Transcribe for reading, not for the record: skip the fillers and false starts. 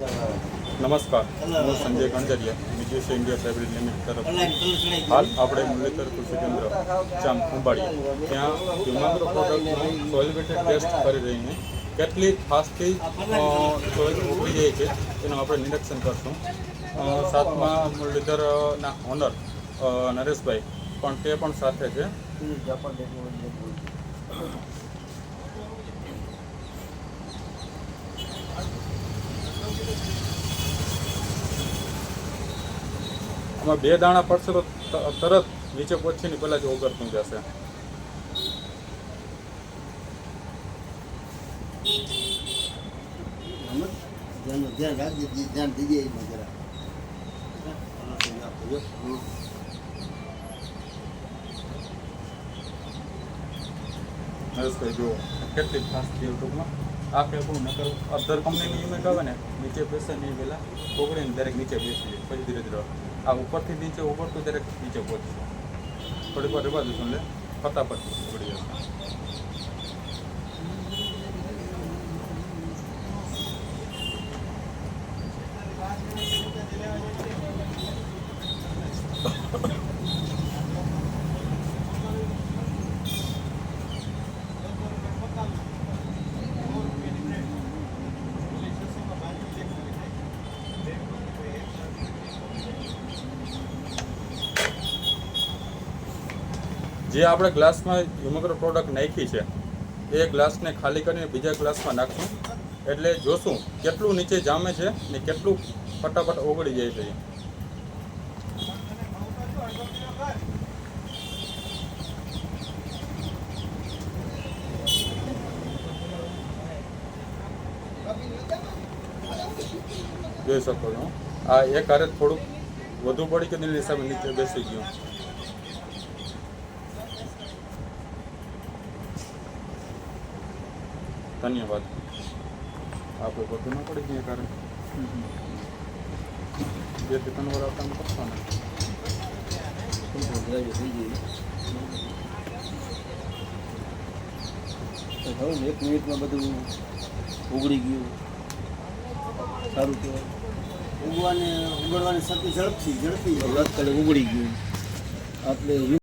નમસ્કાર, હું સંજય ગણજરિયા, વિજય India private limited તરફથી હાલ આપણે મુરલીધર કૃષિ કેન્દ્ર ચામ ખંભાળીએ ત્યાં હ્યુમન પ્રોડક્ટનું સોઇલ વેટેડ ટેસ્ટ કરી રહી છે. કેટલી ફાસ્ટથી સોઇલ ઉગડી જાય છે તેનું આપણે નિરીક્ષણ કરશું. સાથમાં મુરલીધરના ઓનર નરેશભાઈ પણ તે પણ સાથે છે. આમાં 2 દાણા પડશે તો તરત નીચે પહોંચીને પહેલાં જ ઓગળતું જશે. નરેશભાઈ જુઓ કેટલી ફાસ્ટ થયું ટૂંકમાં. આ કે આપણું નકર અધર કંપનીની યુનિટ આવે ને નીચે બેસે નહીં પહેલાં ઓગળીને દરેક નીચે બેસી જાય, પછી ધીરે ધીરે આ ઉપરથી નીચે ઉગડતું દરેક નીચે પહોંચશે. થોડીક વાર રહેવા દઈશું એટલે ફટાફટ ઉગડી જશે. જે આપણે ગ્લાસમાં હ્યુમગ્રો પ્રોડક્ટ નાખી છે એ ગ્લાસને ખાલી કરીને બીજા ગ્લાસમાં નાખશું એટલે જોશું કેટલું નીચે જામે છે ને કેટલું ફટાફટ ઓગળી જાય છે. જોઈ શકો છો આ એક હારે થોડુંક વધુ પડી કે તેની હિસાબે નીચે બેસી ગયું. ધન્યવાદ. આપણે બધું ના પડી ગયા કારણ 2 થી 3 વાર આવતા કરશો ને તો 1 મિનિટમાં બધું ઉગડી ગયું. સારું કહેવાય. ઉગડવાની શક્તિ ઝડપી ઉગડી ગયું એટલે